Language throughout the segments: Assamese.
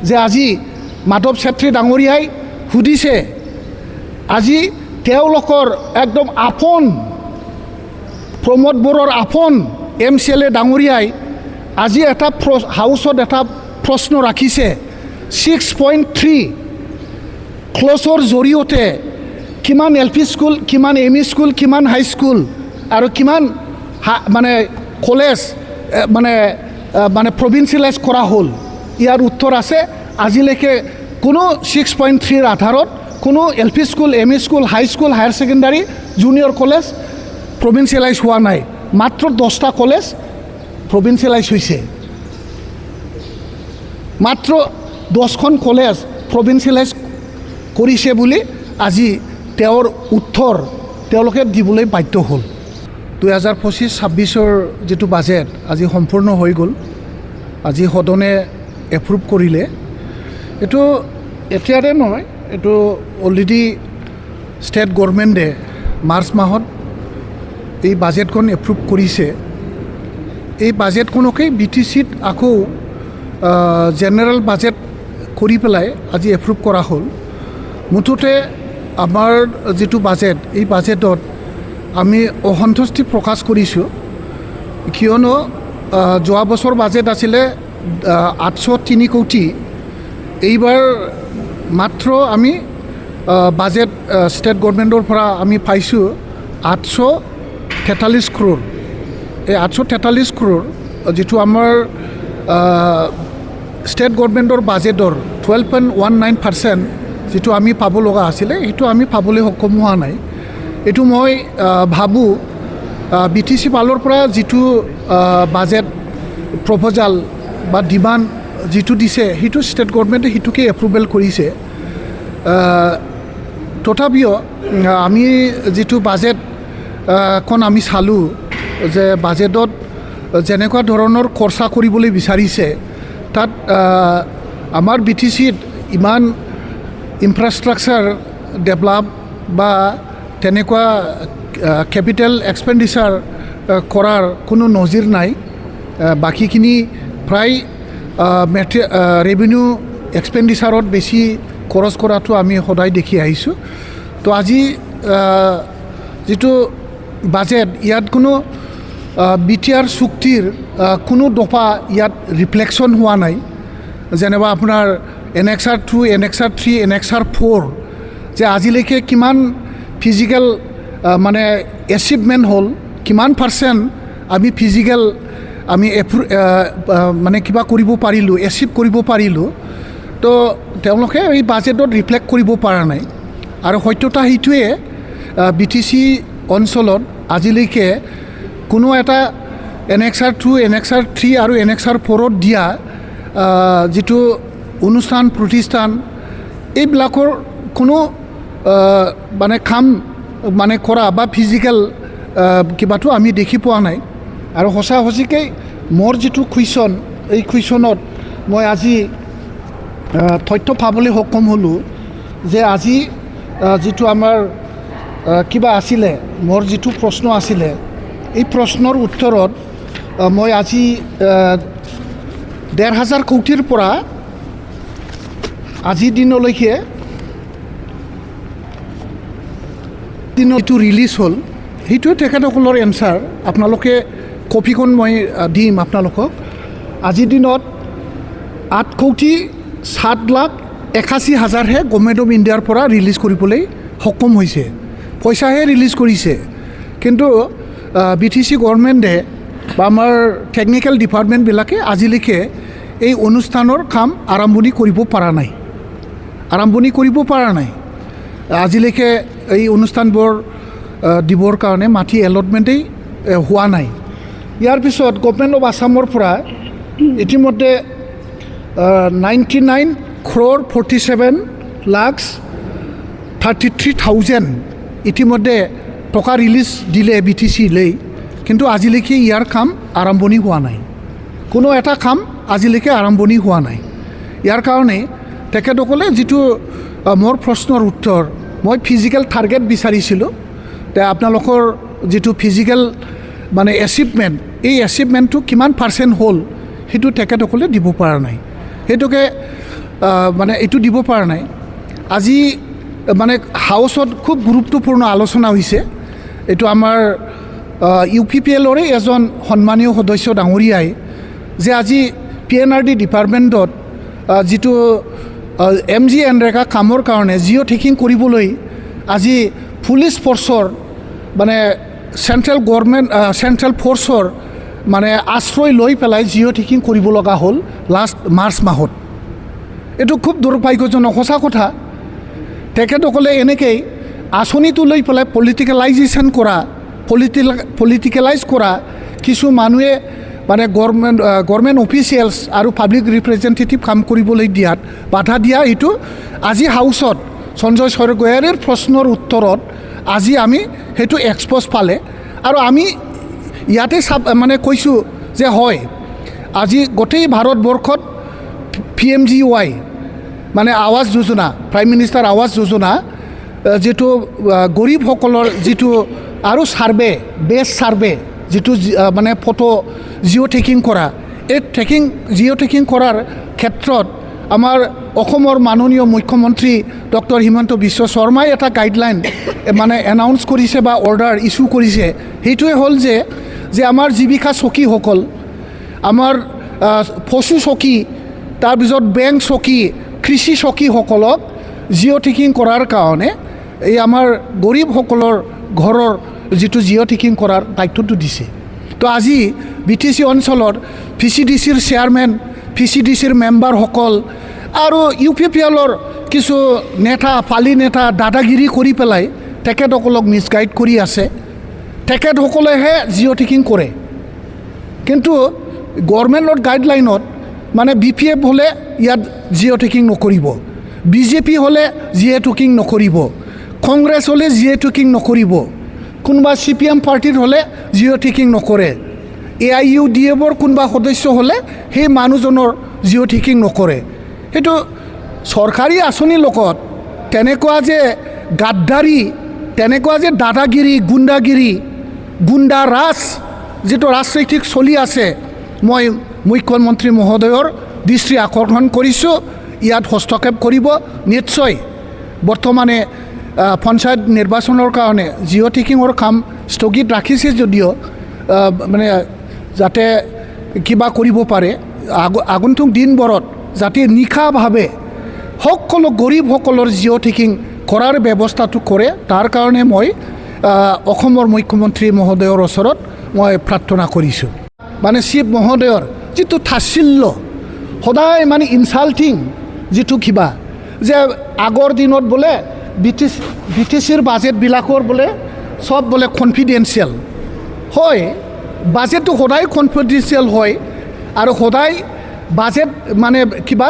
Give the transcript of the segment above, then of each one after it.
যে আজি মাধৱ ছেত্ৰী ডাঙৰীয়াই সুধিছে আজি তেওঁলোকৰ একদম আপোন প্ৰমোদ বড়োৰ আপোন MCLA ডাঙৰীয়াই আজি এটা হাউচত এটা প্ৰশ্ন ৰাখিছে 6.3 ক্লজৰ জৰিয়তে কিমান LP স্কুল কিমান ME স্কুল কিমান হাই স্কুল আৰু কিমান মানে কলেজ মানে প্ৰভিন্সিয়েলাইজ কৰা হ'ল ইয়াৰ উত্তৰ আছে আজিলৈকে কোনো 6.3 আধাৰত কোনো LP school ME school high school higher secondary junior college provincialise হোৱা নাই মাত্ৰ 10টা কলেজ প্ৰভিন্সিয়েলাইজ হৈছে মাত্ৰ 10খন কলেজ প্ৰভিন্সিয়েলাইজ কৰিছে বুলি আজি তেওঁৰ উত্তৰ তেওঁলোকে দিবলৈ বাধ্য হ'ল 2025-26ৰ যেটো বাজেট আজি সম্পূৰ্ণ হৈ গ'ল আজি সদনে এপ্ৰুভ কৰিলে এটো এতিয়াৰে নহয় এটো অলৰেডি ষ্টেট গভৰ্ণমেণ্টে মাৰ্চ মাহত এই বাজেটখন এপ্ৰুভ কৰিছে এই বাজেটখনকে BTCত আকৌ জেনেৰেল বাজেট কৰি পেলাই আজি এপ্ৰুভ কৰা হ'ল মুঠতে আমাৰ যেটো বাজেট এই বাজেটত আমি অসন্তুষ্টি প্ৰকাশ কৰিছোঁ কিয়নো যোৱা বছৰ বাজেট আছিলে 803 কোটি এইবাৰ মাত্ৰ আমি বাজেট ষ্টেট গভৰ্ণমেণ্টৰ পৰা আমি পাইছোঁ 843 crore এই 843 crore যেটো আমাৰ ষ্টেট গভৰ্ণমেণ্টৰ বাজেটৰ 12.19% যেটো আমি পাব লগা আছিলে এইটো আমি পাবলৈ সক্ষম হোৱা নাই এইটো মই ভাবোঁ BTC ফালৰ পৰা যেটো বাজেট প্ৰপ'জাল বা ডিমাণ্ড যেটো দিছে সেইটো ষ্টেট গভৰ্ণমেণ্টে সেইটোকে এপ্ৰুভেল কৰিছে তথাপিও আমি যেটো বাজেট কোন আমি চালোঁ যে বাজেটত যেনেকুৱা ধৰণৰ খৰচা কৰিবলৈ বিচাৰিছে তাত আমাৰ BTCত ইমান ইনফ্ৰাষ্ট্ৰাকচাৰ ডেভেলপ বা তেনেকুৱা কেপিটেল এক্সপেণ্ডিচাৰ কৰাৰ কোনো নজিৰ নাই বাকীখিনি প্ৰায় ৰেভিনিউ এক্সপেণ্ডিচাৰত বেছি খৰচ কৰাটো আমি সদায় দেখি আহিছোঁ তো আজি যেটো বাজেট ইয়াত কোনো BTR চুক্তিৰ কোনো দফা ইয়াত ৰিফ্লেকশ্যন হোৱা নাই যেনেবা আপোনাৰ Annexure 2 Annexure 3 Annexure 4 যে আজিলৈকে কিমান ফিজিক্যাল মানে এচিভমেণ্ট হ'ল কিমান পাৰ্চেণ্ট আমি ফিজিক্যাল আমি মানে কিবা কৰিব পাৰিলোঁ এচিভ কৰিব পাৰিলোঁ তো তেওঁলোকে এই বাজেটত ৰিফ্লেক্ট কৰিব পৰা নাই আৰু সত্যতা সেইটোৱে BTC অঞ্চলত আজিলৈকে কোনো এটা Annexure 2 Annexure 3 আৰু Annexure 4ত দিয়া যেটো অনুষ্ঠান প্ৰতিষ্ঠান এইবিলাকৰ কোনো মানে কাম মানে কৰা বা ফিজিক্যাল কিবাটো আমি দেখি পোৱা নাই আৰু সঁচাকৈ মোৰ যেটো কুৱেশ্যন এই কুৱেশ্যনত মই আজি তথ্য পাবলৈ সক্ষম হ'লোঁ যে আজি যেটো আমাৰ কিবা আছিলে মোৰ যেটো প্ৰশ্ন আছিলে এই প্ৰশ্নৰ উত্তৰত মই আজি 1,500 কোটিৰ পৰা আজি দিনলৈকে যেটো ৰিলিজ হ'ল সেইটোৱে তেখেতসকলৰ এনচাৰ আপোনালোকে কপিখন মই দিম আপোনালোকক আজিৰ দিনত 8,07,81,000হে গভৰ্ণমেণ্ট অফ ইণ্ডিয়াৰ পৰা ৰিলিজ কৰিবলৈ সক্ষম হৈছে পইচাহে ৰিলিজ কৰিছে কিন্তু BTC গভৰ্ণমেণ্টে বা আমাৰ টেকনিক্যাল ডিপাৰ্টমেণ্টবিলাকে আজিলৈকে এই অনুষ্ঠানৰ কাম আৰম্ভণি কৰিব পৰা নাই আজিলৈকে এই অনুষ্ঠানবোৰ দিবৰ কাৰণে মাটি এলটমেণ্টেই হোৱা নাই ইয়াৰ পিছত গভৰ্ণমেণ্ট অফ আছামৰ পৰা ইতিমধ্যে 99,47,33,000 ইতিমধ্যে টকা ৰিলিজ দিলে BTCলৈ কিন্তু আজিলৈকে ইয়াৰ কাম আৰম্ভণি হোৱা নাই কোনো এটা কাম আজিলৈকে আৰম্ভণি হোৱা নাই ইয়াৰ কাৰণে তেখেতসকলে যেটো মোৰ প্ৰশ্নৰ উত্তৰ মই ফিজিক্যাল টাৰ্গেট বিচাৰিছিলোঁ তে আপোনালোকৰ যেটো ফিজিক্যাল মানে এচিভমেণ্ট এই এচিভমেণ্টটো কিমান পাৰ্চেণ্ট হ'ল সেইটো তেখেতসকলে দিব পৰা নাই সেইটোকে মানে এইটো দিব পৰা নাই আজি মানে হাউচত খুব গুৰুত্বপূৰ্ণ আলোচনা হৈছে এইটো আমাৰ UPPLৰে এজন সন্মানীয় সদস্য ডাঙৰীয়াই যে আজি PNRD ডিপাৰ্টমেণ্টত যিটো MG এনৰেগা কামৰ কাৰণে জিঅ' টেকিং কৰিবলৈ আজি পুলিচ ফ'ৰ্চৰ মানে চেণ্ট্ৰেল ফ'ৰ্চৰ মানে আশ্ৰয় লৈ পেলাই জিঅ' টেকিং কৰিব লগা হ'ল লাষ্ট মাৰ্চ মাহত এইটো খুব দুৰ্ভাগ্যজনক সঁচা কথা তেখেতসকলে এনেকৈ আঁচনিটো লৈ পেলাই পলিটিকেলাইজ কৰা কিছু মানুহে মানে গভৰ্ণমেণ্ট অফিচিয়েলছ আৰু পাব্লিক ৰিপ্ৰেজেণ্টেটিভ কাম কৰিবলৈ দিয়াত বাধা দিয়া এইটো আজি হাউচত সঞ্জয় স্বৰ্গীয়াৰীৰ প্ৰশ্নৰ উত্তৰত আজি আমি সেইটো এক্সপ'জ পালে আৰু আমি ইয়াতে মানে কৈছোঁ যে হয় আজি গোটেই ভাৰতবৰ্ষত PMGY মানে আৱাস যোজনা প্ৰাইম মিনিষ্টাৰ আৱাস যোজনা যিটো গৰীবসকলৰ যিটো আৰু বেষ্ট ছাৰ্ভে যিটো মানে ফটো জিঅ' টেকিং কৰা এই জিঅ' টেকিং কৰাৰ ক্ষেত্ৰত আমাৰ অসমৰ মাননীয় মুখ্যমন্ত্ৰী ডক্টৰ হিমন্ত বিশ্ব শৰ্মাই এটা গাইডলাইন মানে এনাউন্স কৰিছে বা অৰ্ডাৰ ইছ্যু কৰিছে সেইটোৱে হ'ল যে আমাৰ জীৱিকা চকীসকল আমাৰ পশু চকী তাৰপিছত বেংক চকী কৃষি চকীসকলক জিঅ' টেকিং কৰাৰ কাৰণে এই আমাৰ গৰীবসকলৰ ঘৰৰ যিটো জিঅ' টেকিং কৰাৰ দায়িত্বটো দিছে তো আজি BTC অঞ্চলৰ PCDCৰ চেয়াৰমেন PCDCৰ মেম্বাৰসকল আৰু UPPLৰ কিছু নেতা পালি নেতা দাদাগিৰি কৰি পেলাই তেখেতসকলক মিছগাইড কৰি আছে তেখেতসকলেহে জিঅ' টেকিং কৰে কিন্তু গভৰ্ণমেণ্টৰ গাইডলাইনত মানে BPF হ'লে ইয়াত জিঅ' টেকিং নকৰিব BJP হ'লে জিঅ' টেকিং নকৰিব কংগ্ৰেছ হ'লে জিঅ' টেকিং নকৰিব কোনোবা CPM পাৰ্টিৰ হ'লে জিঅ' টেকিং নকৰে AIUDFৰ কোনোবা সদস্য হ'লে সেই মানুহজনৰ জিঅ' টেকিং নকৰে সেইটো চৰকাৰী আঁচনিৰ লগত তেনেকুৱা যে গাদ্দাৰী তেনেকুৱা যে দাদাগিৰি গুণ্ডা ৰাজ যিটো ৰাজনৈতিক চলি আছে মই মুখ্যমন্ত্ৰী মহোদয়ৰ দৃষ্টি আকৰ্ষণ কৰিছোঁ ইয়াত হস্তক্ষেপ কৰিব নিশ্চয় বৰ্তমানে পঞ্চায়ত নিৰ্বাচনৰ কাৰণে জিঅ' টেকিঙৰ কাম স্থগিত ৰাখিছে যদিও মানে যাতে কিবা কৰিব পাৰে আগন্তুক দিনবোৰত যাতে নিশাভাৱে সকলো গৰীবসকলৰ জিঅ' টেকিং কৰাৰ ব্যৱস্থাটো কৰে তাৰ কাৰণে মই অসমৰ মুখ্যমন্ত্ৰী মহোদয়ৰ ওচৰত মই প্ৰাৰ্থনা কৰিছোঁ মানে চিফ মহোদয়ৰ যিটো থাচিল্য সদায় মানে ইনচাল্টিং যিটো কিবা যে আগৰ দিনত বোলে BTCৰ বাজেটবিলাকৰ বোলে সব বোলে কনফিডেন্সিয়েল হয় বাজেটটো সদায় কনফিডেন্সিয়েল হয় আৰু সদায় বাজেট মানে কিবা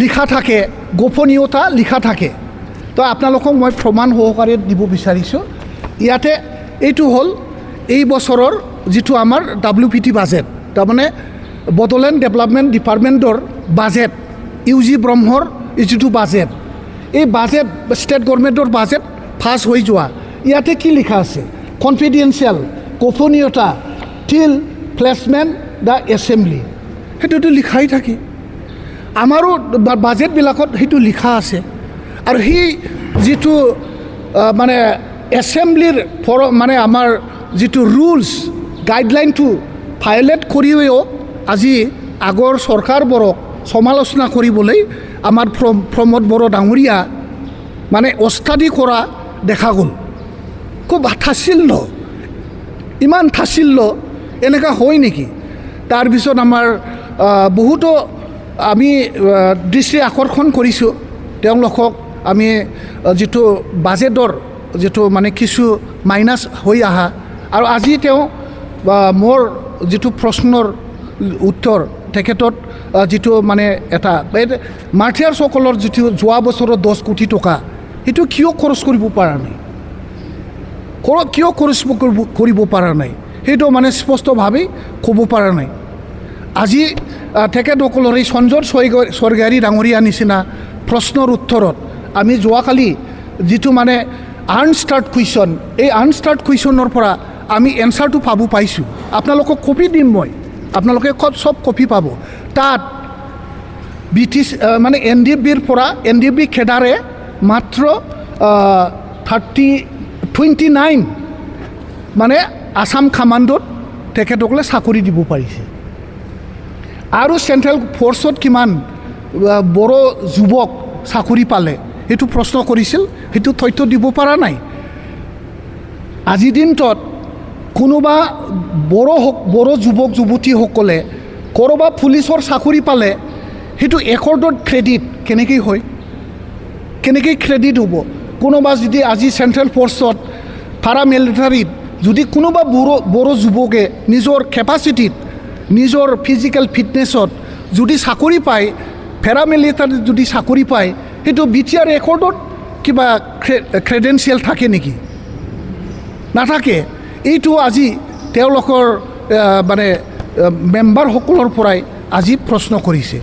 লিখা থাকে গোপনীয়তা লিখা থাকে তো আপোনালোকক মই প্ৰমাণ সহকাৰে দিব বিচাৰিছোঁ ইয়াতে এইটো হ'ল এই বছৰৰ যিটো আমাৰ WPT বাজেট তাৰমানে বডোলেণ্ড ডেভেলপমেণ্ট ডিপাৰ্টমেণ্টৰ বাজেট UG ব্ৰহ্মৰ যিটো বাজেট এই বাজেট ষ্টেট গভৰ্ণমেণ্টৰ বাজেট পাছ হৈ যোৱা ইয়াতে কি লিখা আছে কনফিডেন্সিয়েল গোপনীয়তা টিল প্লেচমেণ্ট দ্য এছেম্বলি সেইটোতো লিখাই থাকে আমাৰো বাজেটবিলাকত সেইটো লিখা আছে আৰু সেই যিটো মানে এছেম্বলিৰ মানে আমাৰ যিটো ৰুলছ গাইডলাইনটো ভায়লেট কৰিও আজি আগৰ চৰকাৰবোৰক সমালোচনা কৰিবলৈ আমাৰ প্ৰমোদ বড়ো ডাঙৰীয়া মানে অস্তাদি কৰা দেখা গ'ল খুব থাচিল্য ইমান থাচিল্য এনেকুৱা হয় নেকি তাৰপিছত আমাৰ বহুতো আমি দৃষ্টি আকৰ্ষণ কৰিছোঁ তেওঁলোকক আমি যিটো বাজেটৰ যিটো মানে কিছু মাইনাছ হৈ অহা আৰু আজি তেওঁ মোৰ যিটো প্ৰশ্নৰ উত্তৰ তেখেতত যিটো মানে এটা মাৰ্টিয়াৰ্ছসকলৰ যিটো যোৱা বছৰৰ 10 কোটি টকা সেইটো কিয় খৰচ কৰিব পৰা নাই কিয় খৰচ কৰিব পৰা নাই সেইটো মানে স্পষ্টভাৱে ক'ব পৰা নাই আজি তেখেতসকলৰ এই সঞ্জয় স্বৰ্গীয়াৰী ডাঙৰীয়া নিচিনা প্ৰশ্নৰ উত্তৰত আমি যোৱাকালি যিটো মানে আনষ্টাৰ্ট কুৱেশ্যন এই আনষ্টাৰ্ট কুৱেশ্যনৰ পৰা আমি এনচাৰটো পাইছোঁ আপোনালোকক কপি দিম মই আপোনালোকে সব কপি পাব তাত মানে NDFBৰ পৰা NDFB খেডাৰে মাত্ৰ 29 মানে আসাম কামাণ্ডত তেখেতসকলে চাকৰি দিব পাৰিছে আৰু চেণ্ট্ৰেল ফ'ৰ্চত কিমান বড়ো যুৱক চাকৰি পালে সেইটো প্ৰশ্ন কৰিছিল সেইটো তথ্য দিব পৰা নাই আজিৰ দিনটোত কোনোবা বড়ো যুৱক যুৱতীসকলে ক'ৰবাত পুলিচৰ চাকৰি পালে সেইটো একৰ্ডত ক্ৰেডিট কেনেকৈ হয় কেনেকৈ ক্ৰেডিট হ'ব কোনোবা যদি আজি চেণ্ট্ৰেল ফ'ৰ্চত পাৰামিলিটাৰীত যদি কোনোবা বড়ো যুৱকে নিজৰ কেপাচিটিত নিজৰ ফিজিকেল ফিটনেছত যদি চাকৰি পায় পেৰামিলিটাৰীত যদি চাকৰি পায় সেইটো BTR ৰেকৰ্ডত কিবা ক্ৰেডেঞ্চিয়েল থাকে নেকি নাথাকে এইটো আজি তেওঁলোকৰ মানে মেম্বাৰসকলৰ পৰাই আজি প্ৰশ্ন কৰিছে